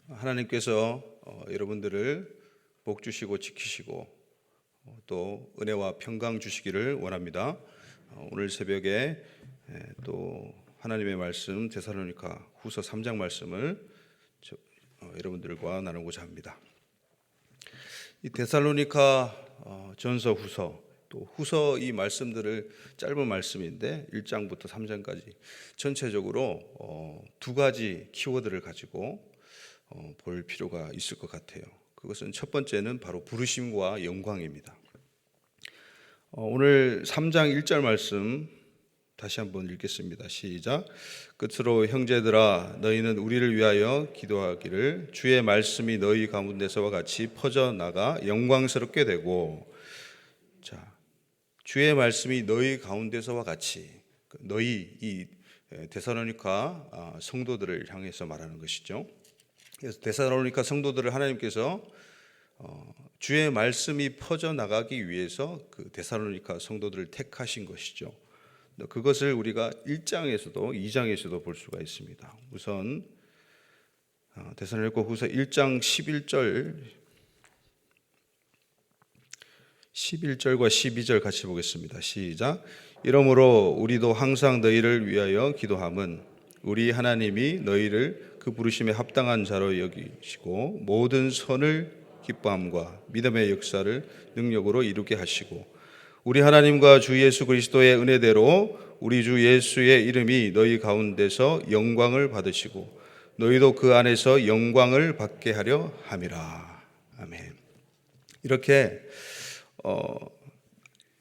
하나님께서 여러분들을 복 주시고 지키시고 또 은혜와 평강 주시기를 원합니다. 오늘 새벽에 또 하나님의 말씀 데살로니가 후서 3장 말씀을 여러분들과 나누고자 합니다. 이 데살로니가 전서 후서 또 후서 이 말씀들을 짧은 말씀인데 1장부터 3장까지 전체적으로 두 가지 키워드를 가지고 볼 필요가 있을 것 같아요. 그것은 첫 번째는 바로 부르심과 영광입니다. 오늘 3장 1절 말씀 다시 한번 읽겠습니다. 시작. 끝으로 형제들아 너희는 우리를 위하여 기도하기를 주의 말씀이 너희 가운데서와 같이 퍼져나가 영광스럽게 되고. 자, 주의 말씀이 너희 가운데서와 같이, 너희 이 데살로니가 성도들을 향해서 말하는 것이죠. 그래서 데살로니가 성도들을 하나님께서 주의 말씀이 퍼져나가기 위해서 그 데살로니가 성도들을 택하신 것이죠. 그것을 우리가 1장에서도 2장에서도 볼 수가 있습니다. 우선 데살로니가 후서 1장 11절과 12절 같이 보겠습니다. 시작. 이러므로 우리도 항상 너희를 위하여 기도함은 우리 하나님이 너희를 그 부르심에 합당한 자로 여기시고 모든 선을 기뻐함과 믿음의 역사를 능력으로 이루게 하시고 우리 하나님과 주 예수 그리스도의 은혜대로 우리 주 예수의 이름이 너희 가운데서 영광을 받으시고 너희도 그 안에서 영광을 받게 하려 함이라. 아멘. 이렇게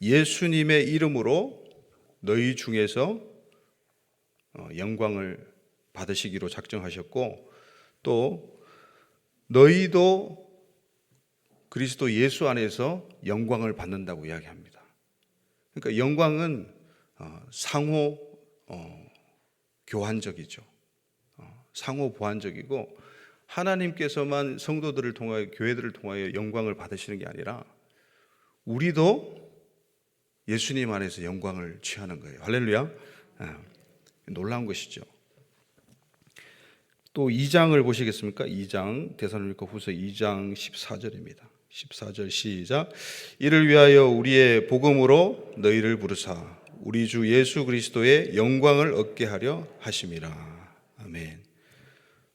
예수님의 이름으로 너희 중에서 영광을 받으시기로 작정하셨고 또 너희도 그리스도 예수 안에서 영광을 받는다고 이야기합니다. 그러니까 영광은 상호 교환적이죠. 상호 보완적이고 하나님께서만 성도들을 통하여 교회들을 통하여 영광을 받으시는 게 아니라 우리도 예수님 안에서 영광을 취하는 거예요. 할렐루야. 놀라운 것이죠. 또 2장을 보시겠습니까? 2장 데살로니가 후서 2장 14절입니다. 14절 시작. 이를 위하여 우리의 복음으로 너희를 부르사 우리 주 예수 그리스도의 영광을 얻게 하려 하심이라. 아멘.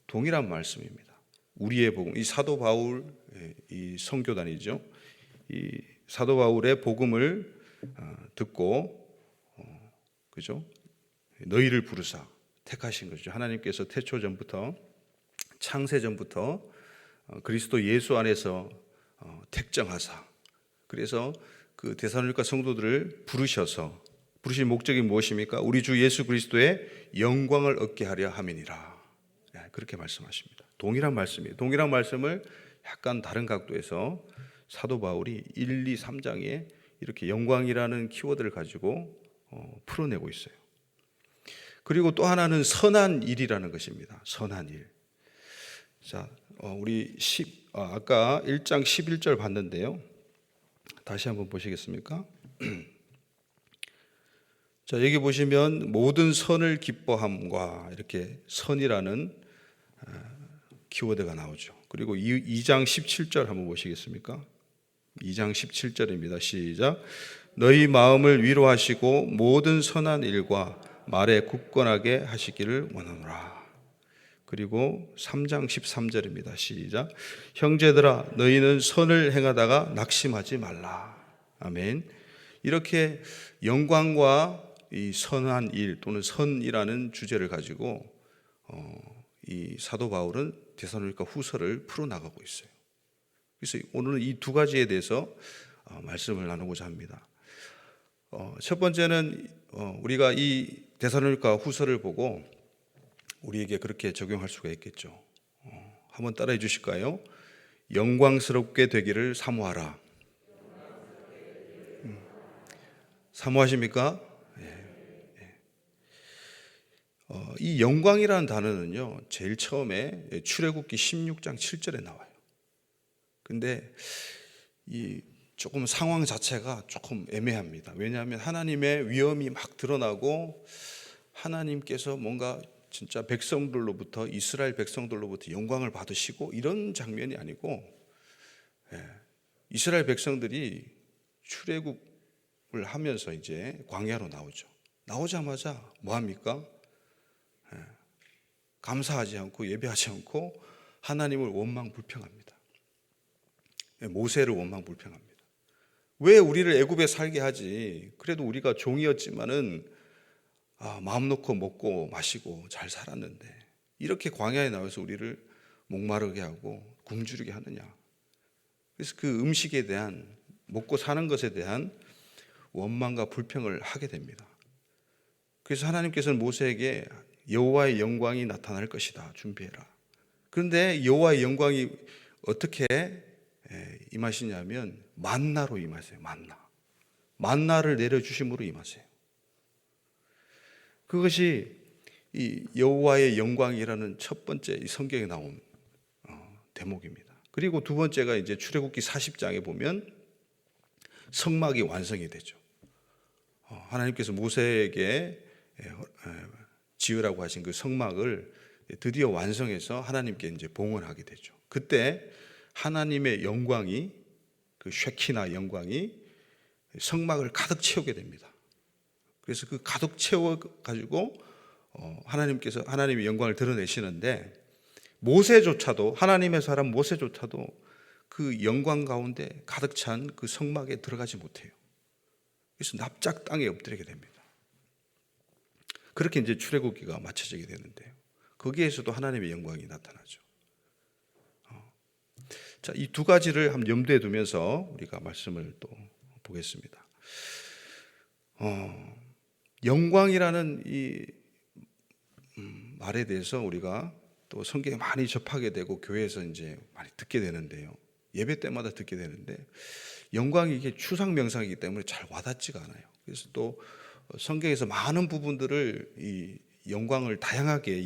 동일한 말씀입니다. 우리의 복음. 이 사도 바울 이 선교단이죠. 이 사도 바울의 복음을 듣고 그죠? 너희를 부르사 택하신 것이죠. 하나님께서 태초 전부터 창세 전부터 그리스도 예수 안에서 택정하사 그래서 그 데살로니가 성도들을 부르셔서 부르신 목적이 무엇입니까? 우리 주 예수 그리스도의 영광을 얻게 하려 함이니라. 그렇게 말씀하십니다. 동일한 말씀이에요. 동일한 말씀을 약간 다른 각도에서 사도 바울이 1, 2, 3장에 이렇게 영광이라는 키워드를 가지고 풀어내고 있어요. 그리고 또 하나는 선한 일이라는 것입니다. 선한 일. 자, 우리 아까 1장 11절 봤는데요. 다시 한번 보시겠습니까? 자, 여기 보시면 모든 선을 기뻐함과 이렇게 선이라는 키워드가 나오죠. 그리고 2장 17절 한번 보시겠습니까? 2장 17절입니다. 시작. 너희 마음을 위로하시고 모든 선한 일과 말에 굳건하게 하시기를 원하노라. 그리고 3장 13절입니다. 시작. 형제들아 너희는 선을 행하다가 낙심하지 말라. 아멘. 이렇게 영광과 이 선한 일 또는 선이라는 주제를 가지고 이 사도 바울은 데살로니가 후서를 풀어나가고 있어요. 그래서 오늘은 이 두 가지에 대해서 말씀을 나누고자 합니다. 첫 번째는 우리가 이 데살로니가 후서를 보고 우리에게 그렇게 적용할 수가 있겠죠. 한번 따라해 주실까요? 영광스럽게 되기를 사모하라. 사모하십니까? 이 영광이라는 단어는요, 제일 처음에 출애굽기 16장 7절에 나와요. 근데 이 조금 상황 자체가 조금 애매합니다. 왜냐하면 하나님의 위엄이 막 드러나고 하나님께서 뭔가 진짜 백성들로부터, 이스라엘 백성들로부터 영광을 받으시고 이런 장면이 아니고, 이스라엘 백성들이 출애굽을 하면서 이제 광야로 나오죠. 나오자마자 뭐 합니까? 감사하지 않고 예배하지 않고 하나님을 원망불평합니다. 모세를 원망불평합니다. 왜 우리를 애굽에 살게 하지? 그래도 우리가 종이었지만은 마음 놓고 먹고 마시고 잘 살았는데 이렇게 광야에 나와서 우리를 목마르게 하고 굶주리게 하느냐. 그래서 그 음식에 대한, 먹고 사는 것에 대한 원망과 불평을 하게 됩니다. 그래서 하나님께서는 모세에게 여호와의 영광이 나타날 것이다, 준비해라. 그런데 여호와의 영광이 어떻게 임하시냐면 만나로 임하세요. 만나를 내려주심으로 임하세요. 그것이 이 여호와의 영광이라는 첫 번째 성경에 나온 대목입니다. 그리고 두 번째가 이제 출애굽기 40장에 보면 성막이 완성이 되죠. 하나님께서 모세에게 지으라고 하신 그 성막을 드디어 완성해서 하나님께 이제 봉헌하게 되죠. 그때 하나님의 영광이, 그 쉐키나 영광이 성막을 가득 채우게 됩니다. 그래서 그 가득 채워 가지고 하나님께서 하나님의 영광을 드러내시는데, 모세조차도, 하나님의 사람 모세조차도 그 영광 가운데 가득 찬 그 성막에 들어가지 못해요. 그래서 납작 땅에 엎드리게 됩니다. 그렇게 이제 출애굽기가 마쳐지게 되는데요. 거기에서도 하나님의 영광이 나타나죠. 자, 이 두 가지를 한번 염두에 두면서 우리가 말씀을 또 보겠습니다. 영광이라는 이 말에 대해서 우리가 또 성경에 많이 접하게 되고 교회에서 이제 많이 듣게 되는데요. 예배 때마다 듣게 되는데, 영광이 이게 추상 명상이기 때문에 잘 와닿지가 않아요. 그래서 또 성경에서 많은 부분들을 이 영광을 다양하게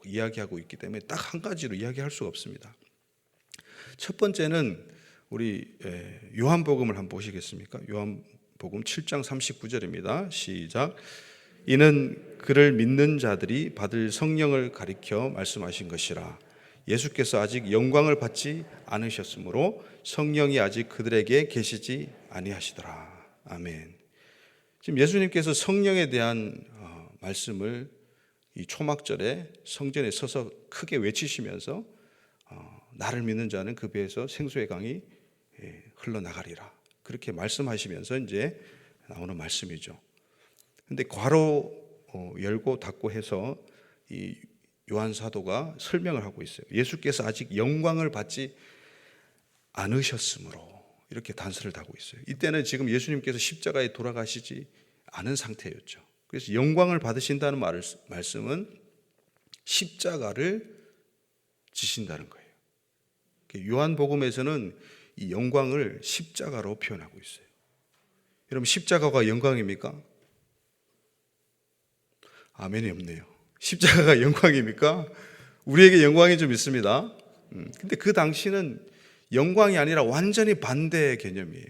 이야기하고 있기 때문에 딱 한 가지로 이야기할 수가 없습니다. 첫 번째는 우리 요한복음을 한번 보시겠습니까? 요한복음 7장 39절입니다. 시작. 이는 그를 믿는 자들이 받을 성령을 가리켜 말씀하신 것이라. 예수께서 아직 영광을 받지 않으셨으므로 성령이 아직 그들에게 계시지 아니하시더라. 아멘. 지금 예수님께서 성령에 대한 말씀을 이 초막절에 성전에 서서 크게 외치시면서 나를 믿는 자는 그 배에서 생수의 강이 흘러나가리라, 그렇게 말씀하시면서 이제 나오는 말씀이죠. 근데 괄호 열고 닫고 해서 이 요한 사도가 설명을 하고 있어요. 예수께서 아직 영광을 받지 않으셨으므로, 이렇게 단서를 다고 있어요. 이때는 지금 예수님께서 십자가에 돌아가시지 않은 상태였죠. 그래서 영광을 받으신다는 말씀은 십자가를 지신다는 거예요. 요한복음에서는 이 영광을 십자가로 표현하고 있어요. 여러분, 십자가가 영광입니까? 아멘이 없네요. 십자가가 영광입니까? 우리에게 영광이 좀 있습니다. 근데 그 당시는 영광이 아니라 완전히 반대의 개념이에요.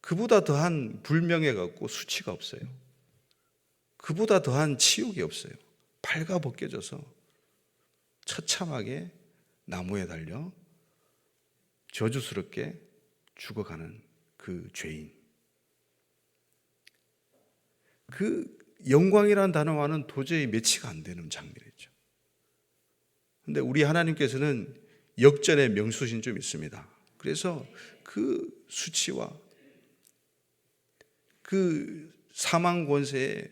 그보다 더한 불명예가 없고 수치가 없어요. 그보다 더한 치욕이 없어요. 발가벗겨져서 처참하게 나무에 달려 저주스럽게 죽어가는 그 죄인. 그 영광이라는 단어와는 도저히 매치가 안 되는 장면이죠. 그런데 우리 하나님께서는 역전의 명수신 좀 있습니다. 그래서 그 수치와 그 사망 권세의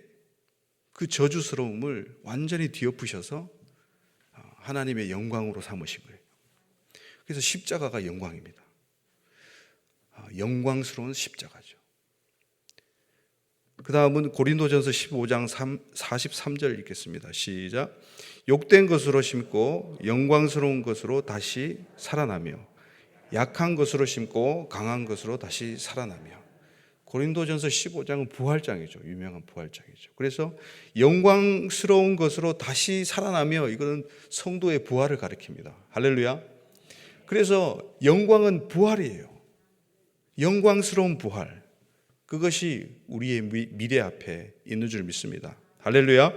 그 저주스러움을 완전히 뒤엎으셔서 하나님의 영광으로 삼으신 거예요. 그래서 십자가가 영광입니다. 영광스러운 십자가죠. 그 다음은 고린도전서 15장 43절 읽겠습니다. 시작. 욕된 것으로 심고 영광스러운 것으로 다시 살아나며 약한 것으로 심고 강한 것으로 다시 살아나며. 고린도전서 15장은 부활장이죠. 유명한 부활장이죠. 그래서 영광스러운 것으로 다시 살아나며, 이거는 성도의 부활을 가리킵니다. 할렐루야. 그래서 영광은 부활이에요. 영광스러운 부활. 그것이 우리의 미래 앞에 있는 줄 믿습니다. 할렐루야.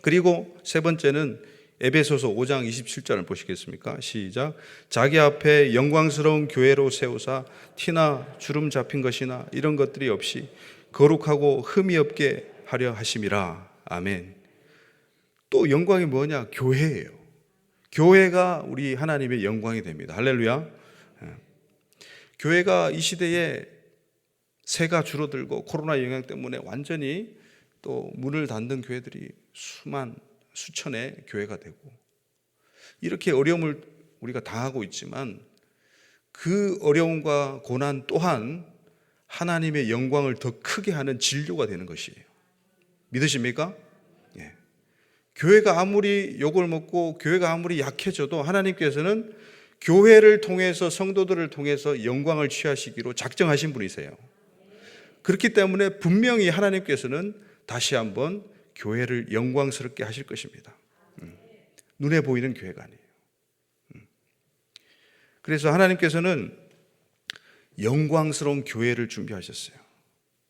그리고 세 번째는 에베소서 5장 27절을 보시겠습니까? 시작. 자기 앞에 영광스러운 교회로 세우사 티나 주름 잡힌 것이나 이런 것들이 없이 거룩하고 흠이 없게 하려 하심이라. 아멘. 또 영광이 뭐냐? 교회예요. 교회가 우리 하나님의 영광이 됩니다. 할렐루야. 교회가 이 시대에 새가 줄어들고 코로나 영향 때문에 완전히 또 문을 닫는 교회들이 수천의 교회가 되고, 이렇게 어려움을 우리가 당하고 있지만 그 어려움과 고난 또한 하나님의 영광을 더 크게 하는 진료가 되는 것이에요. 믿으십니까? 예. 교회가 아무리 욕을 먹고 교회가 아무리 약해져도 하나님께서는 교회를 통해서, 성도들을 통해서 영광을 취하시기로 작정하신 분이세요. 그렇기 때문에 분명히 하나님께서는 다시 한번 교회를 영광스럽게 하실 것입니다. 눈에 보이는 교회가 아니에요. 그래서 하나님께서는 영광스러운 교회를 준비하셨어요.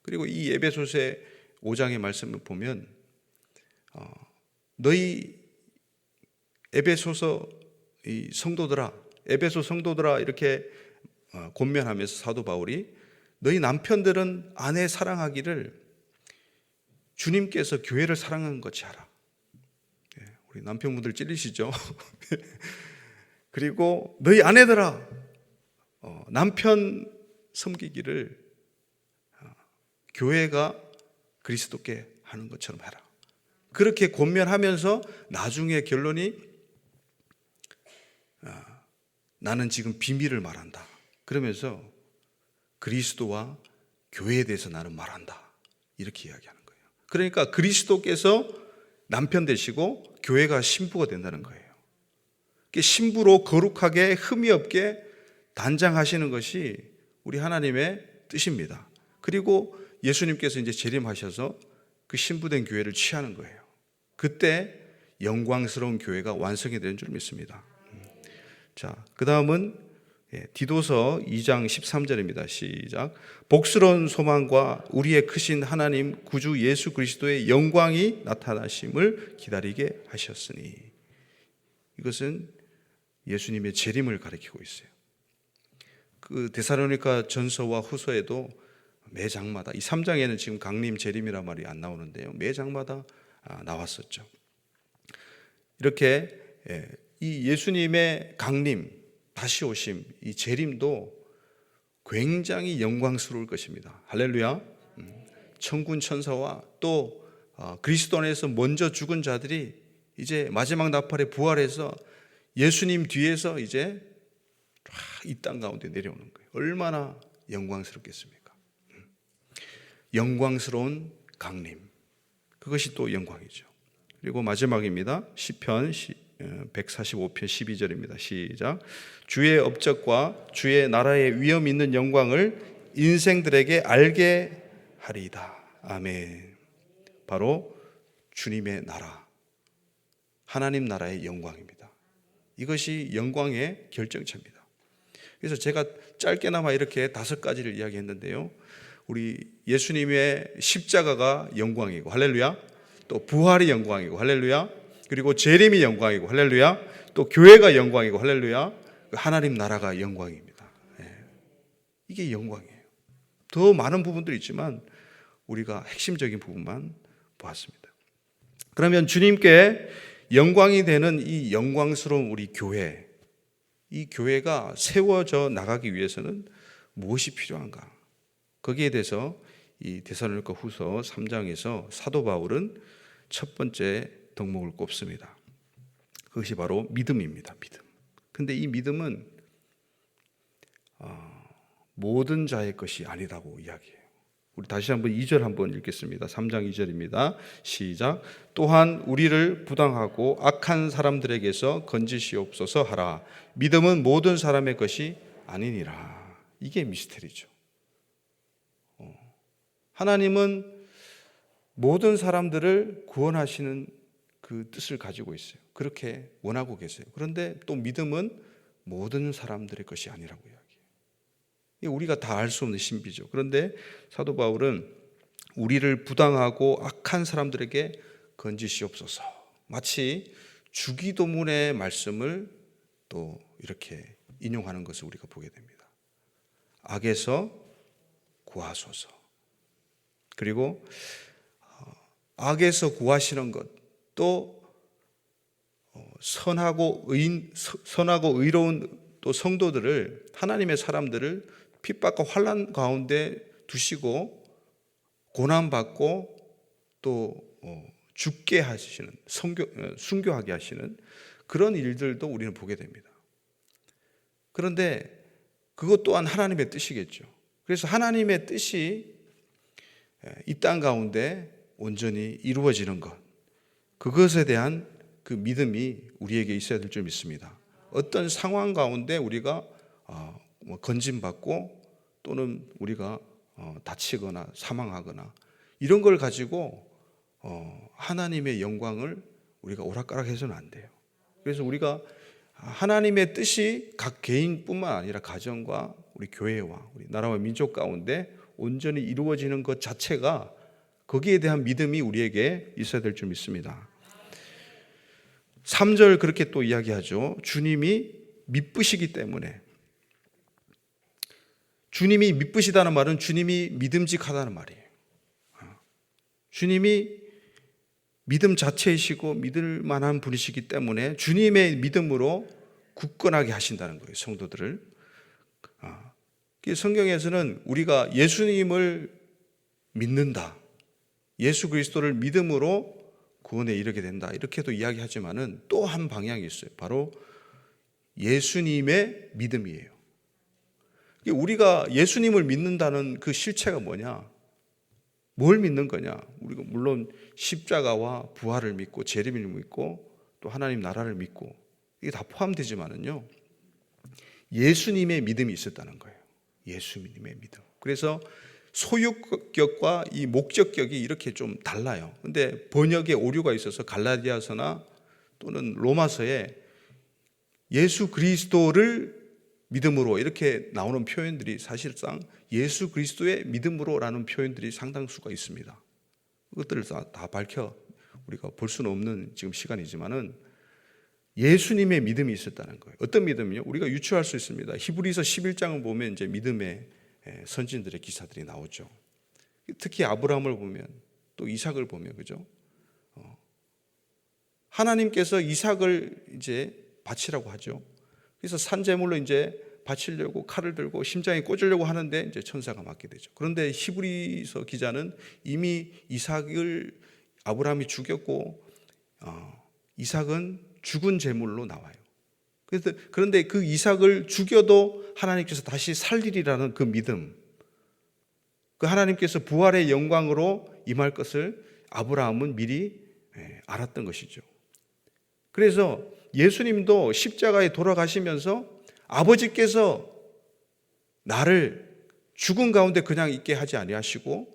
그리고 이 에베소서의 5장의 말씀을 보면 너희 에베소서 이 성도들아, 에베소 성도들아 이렇게 권면하면서 사도 바울이 너희 남편들은 아내 사랑하기를 주님께서 교회를 사랑한 것이 하라. 우리 남편분들 찔리시죠? 그리고 너희 아내들아 남편 섬기기를 교회가 그리스도께 하는 것처럼 해라. 그렇게 권면하면서 나중에 결론이 나는 지금 비밀을 말한다. 그러면서 그리스도와 교회에 대해서 나는 말한다. 이렇게 이야기하는 거예요. 그러니까 그리스도께서 남편 되시고 교회가 신부가 된다는 거예요. 신부로 거룩하게 흠이 없게 단장하시는 것이 우리 하나님의 뜻입니다. 그리고 예수님께서 이제 재림하셔서 그 신부된 교회를 취하는 거예요. 그때 영광스러운 교회가 완성이 되는 줄 믿습니다. 자, 그 다음은 디도서 2장 13절입니다. 시작. 복스러운 소망과 우리의 크신 하나님 구주 예수 그리스도의 영광이 나타나심을 기다리게 하셨으니. 이것은 예수님의 재림을 가리키고 있어요. 그 데살로니가 전서와 후서에도 매 장마다, 이 3장에는 지금 강림 재림이란 말이 안 나오는데요, 매 장마다 나왔었죠. 이렇게 이 예수님의 강림, 다시 오심, 이 재림도 굉장히 영광스러울 것입니다. 할렐루야. 천군 천사와 또 그리스도 안에서 먼저 죽은 자들이 이제 마지막 나팔에 부활해서 예수님 뒤에서 이제 이 땅 가운데 내려오는 거예요. 얼마나 영광스럽겠습니까? 영광스러운 강림, 그것이 또 영광이죠. 그리고 마지막입니다. 시편 145편 12절입니다. 시작. 주의 업적과 주의 나라의 위엄 있는 영광을 인생들에게 알게 하리이다. 아멘. 바로 주님의 나라, 하나님 나라의 영광입니다. 이것이 영광의 결정체입니다. 그래서 제가 짧게나마 이렇게 5가지를 이야기했는데요, 우리 예수님의 십자가가 영광이고, 할렐루야. 또 부활이 영광이고, 할렐루야. 그리고 재림이 영광이고, 할렐루야. 또 교회가 영광이고, 할렐루야. 하나님 나라가 영광입니다. 이게 영광이에요. 더 많은 부분들이 있지만 우리가 핵심적인 부분만 보았습니다. 그러면 주님께 영광이 되는 이 영광스러운 우리 교회, 이 교회가 세워져 나가기 위해서는 무엇이 필요한가? 거기에 대해서 이 데살로니가 후서 3장에서 사도 바울은 첫 번째 덕목을 꼽습니다. 그것이 바로 믿음입니다. 믿음. 근데 이 믿음은 모든 자의 것이 아니라고 이야기해요. 우리 다시 한번 2절 한번 읽겠습니다. 3장 2절입니다. 시작. 또한 우리를 부당하고 악한 사람들에게서 건지시옵소서 하라. 믿음은 모든 사람의 것이 아니니라. 이게 미스터리죠. 하나님은 모든 사람들을 구원하시는 그 뜻을 가지고 있어요. 그렇게 원하고 계세요. 그런데 또 믿음은 모든 사람들의 것이 아니라고 이야기해요. 우리가 다 알 수 없는 신비죠. 그런데 사도 바울은 우리를 부당하고 악한 사람들에게 건지시옵소서, 마치 주기도문의 말씀을 또 이렇게 인용하는 것을 우리가 보게 됩니다. 악에서 구하소서. 그리고 악에서 구하시는 것, 또 선하고 의로운 또 성도들을, 하나님의 사람들을 핍박과 환난 가운데 두시고 고난받고 또 죽게 하시는, 순교하게 하시는 그런 일들도 우리는 보게 됩니다. 그런데 그것 또한 하나님의 뜻이겠죠. 그래서 하나님의 뜻이 이 땅 가운데 온전히 이루어지는 것, 그것에 대한 그 믿음이 우리에게 있어야 될 줄 믿습니다. 어떤 상황 가운데 우리가 건진받고 또는 우리가 다치거나 사망하거나 이런 걸 가지고 하나님의 영광을 우리가 오락가락해서는 안 돼요. 그래서 우리가 하나님의 뜻이 각 개인뿐만 아니라 가정과 우리 교회와 우리 나라와 민족 가운데 온전히 이루어지는 것 자체가, 거기에 대한 믿음이 우리에게 있어야 될 줄 믿습니다. 3절 그렇게 또 이야기하죠. 주님이 미쁘시기 때문에. 주님이 미쁘시다는 말은 주님이 믿음직하다는 말이에요. 주님이 믿음 자체이시고 믿을 만한 분이시기 때문에 주님의 믿음으로 굳건하게 하신다는 거예요, 성도들을. 성경에서는 우리가 예수님을 믿는다, 예수 그리스도를 믿음으로 구원에 이르게 된다, 이렇게도 이야기하지만은 또 한 방향이 있어요. 바로 예수님의 믿음이에요. 우리가 예수님을 믿는다는 그 실체가 뭐냐? 뭘 믿는 거냐? 우리가 물론 십자가와 부활을 믿고 재림을 믿고 또 하나님 나라를 믿고 이게 다 포함되지만은요, 예수님의 믿음이 있었다는 거예요. 예수님의 믿음. 그래서 소유격과 이 목적격이 이렇게 좀 달라요. 근데 번역에 오류가 있어서 갈라디아서나 또는 로마서에 예수 그리스도를 믿음으로 이렇게 나오는 표현들이 사실상 예수 그리스도의 믿음으로라는 표현들이 상당수가 있습니다. 그것들을 다 밝혀 우리가 볼 수는 없는 지금 시간이지만은 예수님의 믿음이 있었다는 거예요. 어떤 믿음이요? 우리가 유추할 수 있습니다. 히브리서 11장을 보면 이제 믿음의 선진들의 기사들이 나오죠. 특히 아브라함을 보면 또 이삭을 보면, 그죠? 하나님께서 이삭을 이제 바치라고 하죠. 그래서 산제물로 이제 바치려고 칼을 들고 심장에 꽂으려고 하는데 이제 천사가 맞게 되죠. 그런데 히브리서 기자는 이미 이삭을 아브라함이 죽였고 이삭은 죽은 제물로 나와요. 그런데 그 이삭을 죽여도 하나님께서 다시 살리리라는 그 믿음, 그 하나님께서 부활의 영광으로 임할 것을 아브라함은 미리 알았던 것이죠. 그래서 예수님도 십자가에 돌아가시면서 아버지께서 나를 죽은 가운데 그냥 있게 하지 아니하시고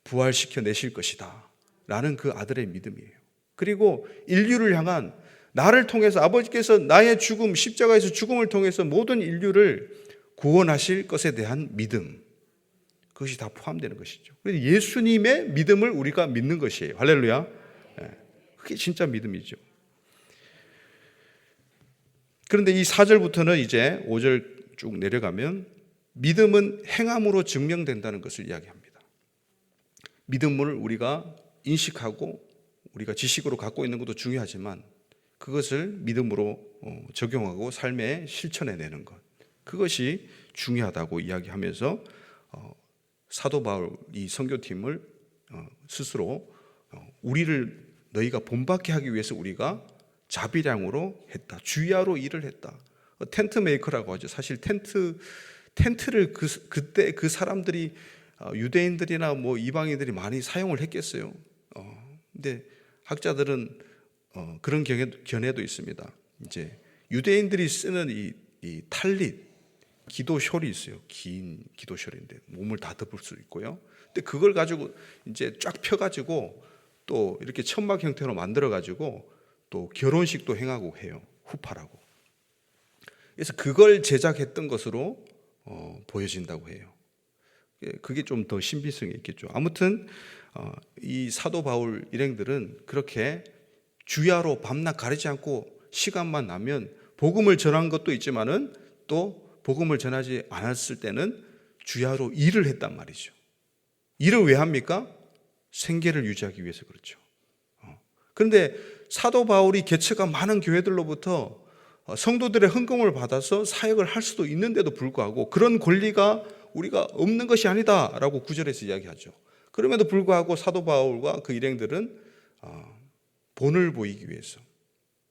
부활시켜 내실 것이다 라는 그 아들의 믿음이에요. 그리고 인류를 향한, 나를 통해서 아버지께서 나의 죽음, 십자가에서 죽음을 통해서 모든 인류를 구원하실 것에 대한 믿음, 그것이 다 포함되는 것이죠. 그래서 예수님의 믿음을 우리가 믿는 것이에요. 할렐루야. 그게 진짜 믿음이죠. 그런데 이 4절부터는 이제 5절 쭉 내려가면 믿음은 행함으로 증명된다는 것을 이야기합니다. 믿음을 우리가 인식하고 우리가 지식으로 갖고 있는 것도 중요하지만 그것을 믿음으로 적용하고 삶에 실천해내는 것, 그것이 중요하다고 이야기하면서 사도 바울 이 선교팀을 스스로 우리를 너희가 본받게 하기 위해서 우리가 자비량으로 했다, 주야로 일을 했다. 텐트 메이커라고 하죠. 사실 텐트를 그때 그 사람들이 유대인들이나 뭐 이방인들이 많이 사용을 했겠어요. 근데 학자들은 그런 견해도 있습니다. 이제 유대인들이 쓰는 이 탈릿, 기도숄이 있어요. 긴 기도숄인데 몸을 다 덮을 수 있고요. 근데 그걸 가지고 이제 쫙 펴가지고 또 이렇게 천막 형태로 만들어가지고 또 결혼식도 행하고 해요. 후파라고. 그래서 그걸 제작했던 것으로 보여진다고 해요. 그게 좀 더 신비성이 있겠죠. 아무튼 이 사도 바울 일행들은 그렇게 주야로 밤낮 가리지 않고 시간만 나면 복음을 전한 것도 있지만은 또 복음을 전하지 않았을 때는 주야로 일을 했단 말이죠. 일을 왜 합니까? 생계를 유지하기 위해서 그렇죠. 그런데 사도 바울이 개체가 많은 교회들로부터 성도들의 헌금을 받아서 사역을 할 수도 있는데도 불구하고 그런 권리가 우리가 없는 것이 아니다라고 9절에서 이야기하죠. 그럼에도 불구하고 사도 바울과 그 일행들은 본을 보이기 위해서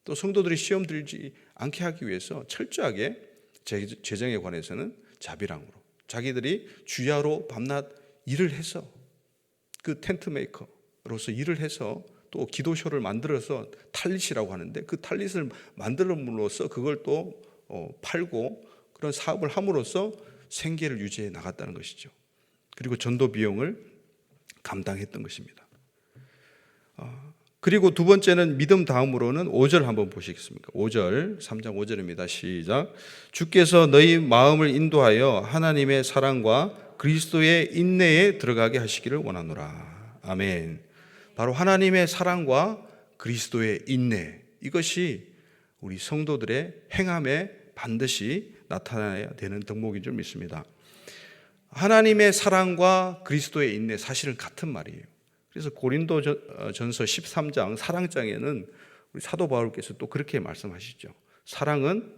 또 성도들이 시험 들지 않게 하기 위해서 철저하게 재정에 관해서는 자비랑으로 자기들이 주야로 밤낮 일을 해서 그 텐트 메이커로서 일을 해서 또 기도쇼를 만들어서 탈릿이라고 하는데 그 탈릿을 만들음으로써 그걸 또 팔고 그런 사업을 함으로써 생계를 유지해 나갔다는 것이죠. 그리고 전도 비용을 감당했던 것입니다. 그리고 두 번째는 믿음 다음으로는 5절 한번 보시겠습니까? 5절, 3장 5절입니다. 시작. 주께서 너희 마음을 인도하여 하나님의 사랑과 그리스도의 인내에 들어가게 하시기를 원하노라. 아멘. 바로 하나님의 사랑과 그리스도의 인내, 이것이 우리 성도들의 행함에 반드시 나타나야 되는 덕목인 줄 믿습니다. 하나님의 사랑과 그리스도의 인내, 사실은 같은 말이에요. 그래서 고린도전서 13장 사랑장에는 우리 사도 바울께서 또 그렇게 말씀하시죠. 사랑은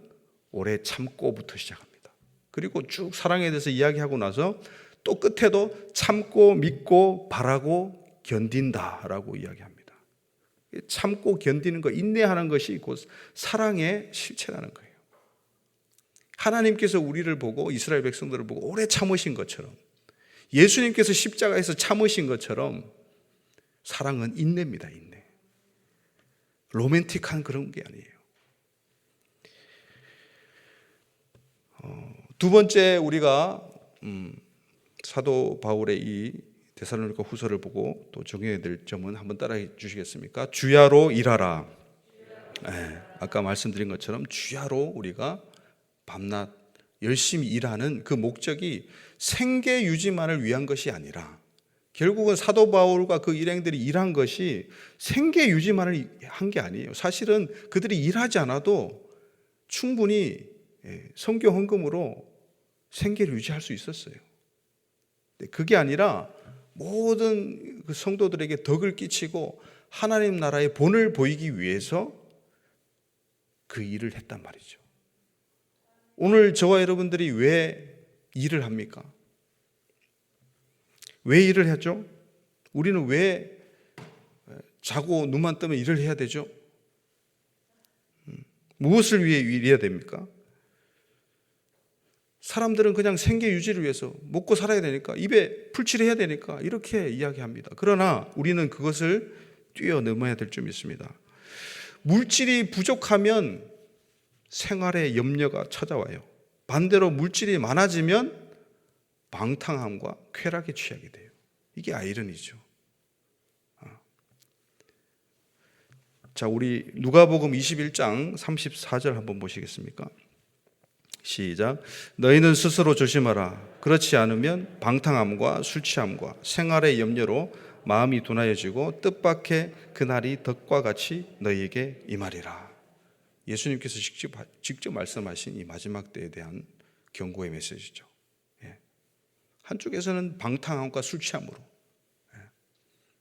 오래 참고부터 시작합니다. 그리고 쭉 사랑에 대해서 이야기하고 나서 또 끝에도 참고 믿고 바라고 견딘다라고 이야기합니다. 참고 견디는 것, 인내하는 것이 곧 사랑의 실체라는 거예요. 하나님께서 우리를 보고 이스라엘 백성들을 보고 오래 참으신 것처럼 예수님께서 십자가에서 참으신 것처럼 사랑은 인내입니다. 인내. 로맨틱한 그런 게 아니에요. 두 번째 우리가 사도 바울의 이 데살로니가 후서를 보고 또 적용해야 될 점은 한번 따라해 주시겠습니까? 주야로 일하라. 네, 아까 말씀드린 것처럼 주야로 우리가 밤낮 열심히 일하는 그 목적이 생계 유지만을 위한 것이 아니라 결국은 사도 바울과 그 일행들이 일한 것이 생계 유지만을 한 게 아니에요. 사실은 그들이 일하지 않아도 충분히 선교 헌금으로 생계를 유지할 수 있었어요. 그게 아니라 모든 그 성도들에게 덕을 끼치고 하나님 나라의 본을 보이기 위해서 그 일을 했단 말이죠. 오늘 저와 여러분들이 왜 일을 합니까? 왜 일을 하죠? 우리는 왜 자고 눈만 뜨면 일을 해야 되죠? 무엇을 위해 일해야 됩니까? 사람들은 그냥 생계 유지를 위해서 먹고 살아야 되니까 입에 풀칠을 해야 되니까 이렇게 이야기합니다. 그러나 우리는 그것을 뛰어넘어야 될 줄 믿습니다. 물질이 부족하면 생활에 염려가 찾아와요. 반대로 물질이 많아지면 방탕함과 쾌락에 취하게 돼요. 이게 아이러니죠. 자, 우리 누가복음 21장 34절 한번 보시겠습니까? 시작. 너희는 스스로 조심하라. 그렇지 않으면 방탕함과 술 취함과 생활의 염려로 마음이 둔하여지고 뜻밖의 그날이 덕과 같이 너희에게 임하리라. 예수님께서 직접 말씀하신 이 마지막 때에 대한 경고의 메시지죠. 한쪽에서는 방탕함과 술 취함으로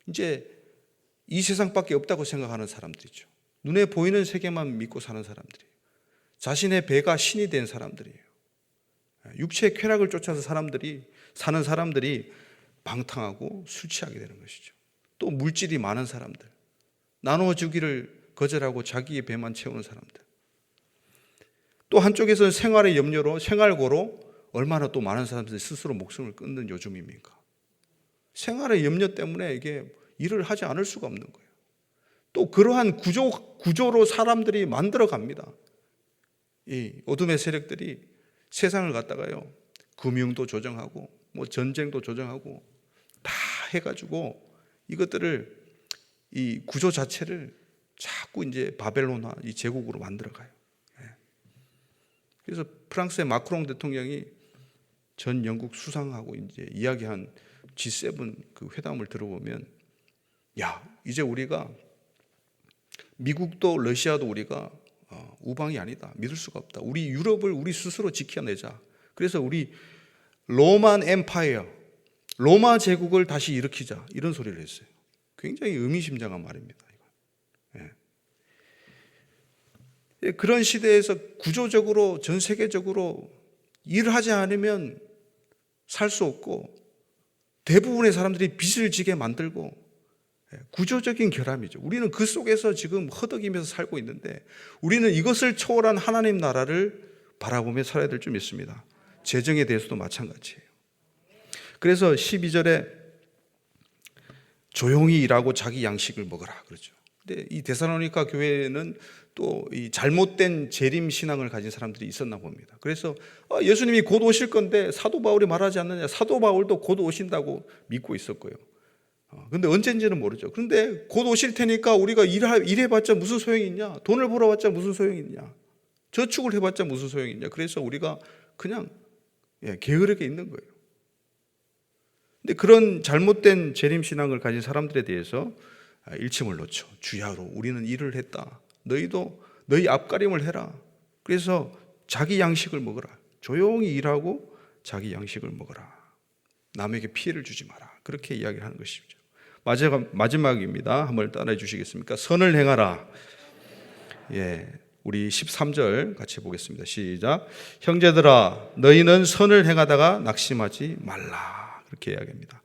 이제 이 세상밖에 없다고 생각하는 사람들이죠. 눈에 보이는 세계만 믿고 사는 사람들이에요. 자신의 배가 신이 된 사람들이에요. 육체의 쾌락을 쫓아서 사는 사람들이 방탕하고 술 취하게 되는 것이죠. 또 물질이 많은 사람들, 나눠주기를 거절하고 자기의 배만 채우는 사람들. 또 한쪽에서는 생활의 염려로, 생활고로 얼마나 또 많은 사람들이 스스로 목숨을 끊는 요즘입니까? 생활의 염려 때문에 이게 일을 하지 않을 수가 없는 거예요. 또 그러한 구조로 사람들이 만들어 갑니다. 이 어둠의 세력들이 세상을 갖다가요, 금융도 조정하고, 전쟁도 조정하고, 다 해가지고 이것들을 이 구조 자체를 자꾸 이제 바벨론화, 이 제국으로 만들어 가요. 그래서 프랑스의 마크롱 대통령이 전 영국 수상하고 이제 이야기한 G7 그 회담을 들어보면, 야, 이제 우리가 미국도 러시아도 우리가 우방이 아니다. 믿을 수가 없다. 우리 유럽을 우리 스스로 지켜내자. 그래서 우리 로만 엠파이어, 로마 제국을 다시 일으키자. 이런 소리를 했어요. 굉장히 의미심장한 말입니다. 예. 그런 시대에서 구조적으로 전 세계적으로 일하지 않으면 살 수 없고 대부분의 사람들이 빚을 지게 만들고 구조적인 결함이죠. 우리는 그 속에서 지금 허덕이면서 살고 있는데 우리는 이것을 초월한 하나님 나라를 바라보며 살아야 될 줄 믿습니다. 재정에 대해서도 마찬가지예요. 그래서 12절에 조용히 일하고 자기 양식을 먹어라 그러죠. 근데 이 데살로니가 교회는 또 이 잘못된 재림 신앙을 가진 사람들이 있었나 봅니다. 그래서 예수님이 곧 오실 건데 사도 바울이 말하지 않느냐, 사도 바울도 곧 오신다고 믿고 있었고요. 근데 언젠지는 모르죠. 그런데 곧 오실 테니까 우리가 일해봤자 무슨 소용이 있냐, 돈을 벌어봤자 무슨 소용이 있냐, 저축을 해봤자 무슨 소용이 있냐. 그래서 우리가 그냥 게으르게 있는 거예요. 근데 그런 잘못된 재림 신앙을 가진 사람들에 대해서 일침을 놓죠. 주야로 우리는 일을 했다. 너희도 너희 앞가림을 해라. 그래서 자기 양식을 먹어라. 조용히 일하고 자기 양식을 먹어라. 남에게 피해를 주지 마라. 그렇게 이야기를 하는 것이죠. 마지막입니다. 한번 따라해 주시겠습니까? 선을 행하라. 예, 우리 13절 같이 보겠습니다. 시작. 형제들아, 너희는 선을 행하다가 낙심하지 말라. 그렇게 이야기합니다.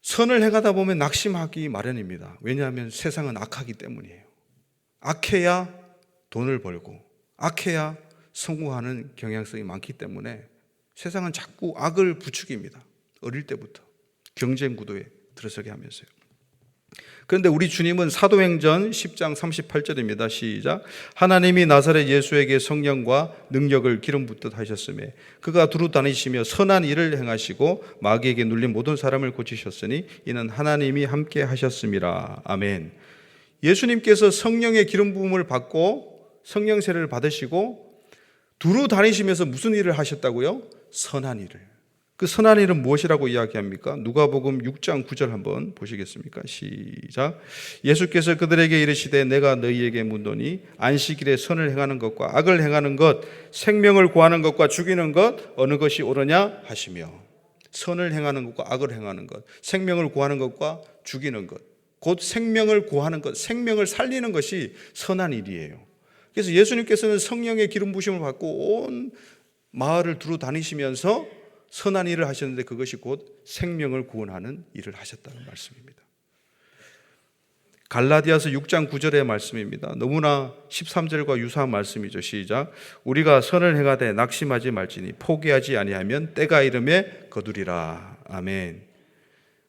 선을 행하다 보면 낙심하기 마련입니다. 왜냐하면 세상은 악하기 때문이에요. 악해야 돈을 벌고 악해야 성공하는 경향성이 많기 때문에 세상은 자꾸 악을 부추깁니다. 어릴 때부터 경쟁 구도에 들어서게 하면서요. 그런데 우리 주님은 사도행전 10장 38절입니다. 시작. 하나님이 나사렛 예수에게 성령과 능력을 기름 붓듯 하셨으며 그가 두루 다니시며 선한 일을 행하시고 마귀에게 눌린 모든 사람을 고치셨으니 이는 하나님이 함께 하셨음이라. 아멘. 예수님께서 성령의 기름 부음을 받고 성령 세례를 받으시고 두루 다니시면서 무슨 일을 하셨다고요? 선한 일을. 그 선한 일은 무엇이라고 이야기합니까? 누가복음 6장 9절 한번 보시겠습니까? 시작. 예수께서 그들에게 이르시되 내가 너희에게 묻노니 안식일에 선을 행하는 것과 악을 행하는 것, 생명을 구하는 것과 죽이는 것 어느 것이 옳으냐 하시며. 선을 행하는 것과 악을 행하는 것, 생명을 구하는 것과 죽이는 것, 곧 생명을 구하는 것, 생명을 살리는 것이 선한 일이에요. 그래서 예수님께서는 성령의 기름 부심을 받고 온 마을을 두루 다니시면서 선한 일을 하셨는데 그것이 곧 생명을 구원하는 일을 하셨다는 말씀입니다. 갈라디아서 6장 9절의 말씀입니다. 너무나 13절과 유사한 말씀이죠. 시작. 우리가 선을 행하되 낙심하지 말지니 포기하지 아니하면 때가 이름에 거두리라. 아멘.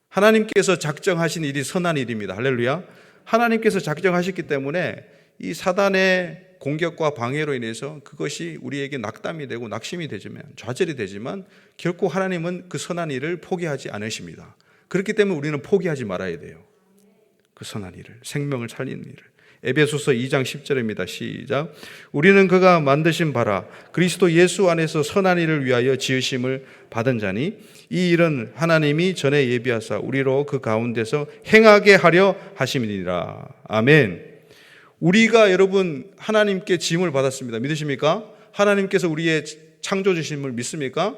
하나님께서 작정하신 일이 선한 일입니다. 할렐루야. 하나님께서 작정하셨기 때문에 이 사단의 공격과 방해로 인해서 그것이 우리에게 낙담이 되고 낙심이 되지만, 좌절이 되지만 결코 하나님은 그 선한 일을 포기하지 않으십니다. 그렇기 때문에 우리는 포기하지 말아야 돼요. 그 선한 일을, 생명을 살리는 일을. 에베소서 2장 10절입니다. 시작. 우리는 그가 만드신 바라 그리스도 예수 안에서 선한 일을 위하여 지으심을 받은 자니 이 일은 하나님이 전에 예비하사 우리로 그 가운데서 행하게 하려 하심이니라. 아멘. 우리가 여러분 하나님께 지음을 받았습니다. 믿으십니까? 하나님께서 우리의 창조주심을 믿습니까?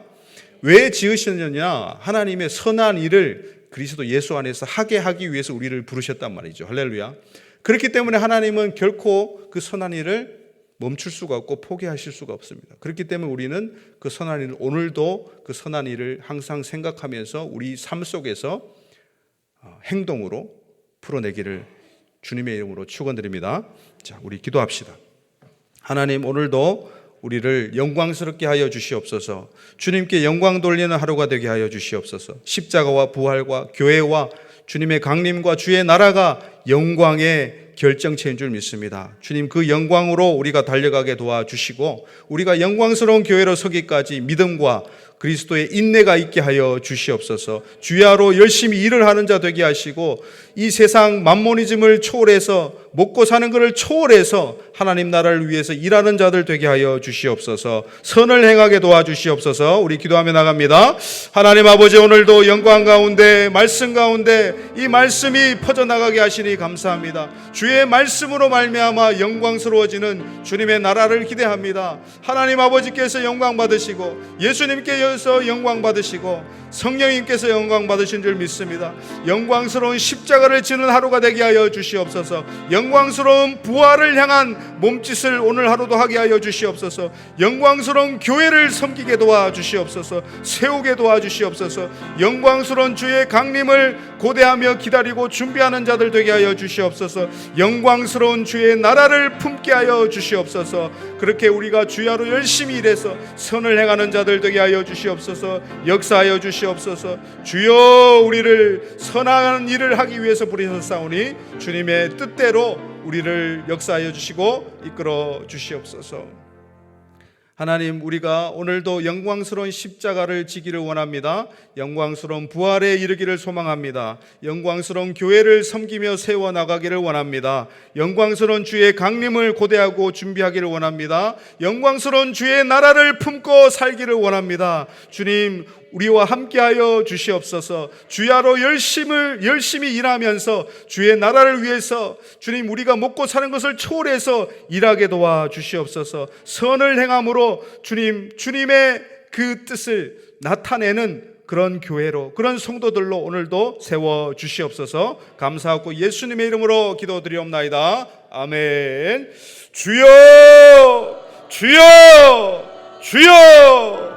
왜 지으셨느냐? 하나님의 선한 일을 그리스도 예수 안에서 하게 하기 위해서 우리를 부르셨단 말이죠. 할렐루야. 그렇기 때문에 하나님은 결코 그 선한 일을 멈출 수가 없고 포기하실 수가 없습니다. 그렇기 때문에 우리는 그 선한 일을, 오늘도 그 선한 일을 항상 생각하면서 우리 삶 속에서 행동으로 풀어내기를 주님의 이름으로 축원드립니다. 자, 우리 기도합시다. 하나님, 오늘도 우리를 영광스럽게 하여 주시옵소서. 주님께 영광 돌리는 하루가 되게 하여 주시옵소서. 십자가와 부활과 교회와 주님의 강림과 주의 나라가 영광의 결정체인 줄 믿습니다. 주님, 그 영광으로 우리가 달려가게 도와주시고 우리가 영광스러운 교회로 서기까지 믿음과 그리스도의 인내가 있게 하여 주시옵소서. 주야로 열심히 일을 하는 자 되게 하시고 이 세상 만모니즘을 초월해서 먹고 사는 것을 초월해서 하나님 나라를 위해서 일하는 자들 되게 하여 주시옵소서. 선을 행하게 도와주시옵소서. 우리 기도하며 나갑니다. 하나님 아버지, 오늘도 영광 가운데 말씀 가운데 이 말씀이 퍼져나가게 하시니 감사합니다. 주의 말씀으로 말미암아 영광스러워지는 주님의 나라를 기대합니다. 하나님 아버지께서 영광 받으시고 예수님께서 영광 받으시고 성령님께서 영광 받으신 줄 믿습니다. 영광스러운 십자가를 지는 하루가 되게 하여 주시옵소서. 영광스러운 부활을 향한 몸짓을 오늘 하루도 하게 하여 주시옵소서. 영광스러운 교회를 섬기게 도와주시옵소서. 세우게 도와주시옵소서. 영광스러운 주의 강림을 고대하며 기다리고 준비하는 자들 되게 하여 주시옵소서. 영광스러운 주의 나라를 품게 하여 주시옵소서. 그렇게 우리가 주야로 열심히 일해서 선을 행하는 자들 되게 하여 주시옵소서. 역사하여 주시옵소서. 주여, 우리를 선한 일을 하기 위해서 부르셨사오니 주님의 뜻대로 우리를 역사하여 주시고 이끌어 주시옵소서. 하나님, 우리가 오늘도 영광스러운 십자가를 지기를 원합니다. 영광스러운 부활에 이르기를 소망합니다. 영광스러운 교회를 섬기며 세워나가기를 원합니다. 영광스러운 주의 강림을 고대하고 준비하기를 원합니다. 영광스러운 주의 나라를 품고 살기를 원합니다. 주님, 우리와 함께하여 주시옵소서. 주야로 열심히 일하면서 주의 나라를 위해서 주님, 우리가 먹고 사는 것을 초월해서 일하게 도와주시옵소서. 선을 행함으로 주님의 그 뜻을 나타내는 그런 교회로, 그런 성도들로 오늘도 세워주시옵소서. 감사하고 예수님의 이름으로 기도드리옵나이다. 아멘. 주여, 주여, 주여.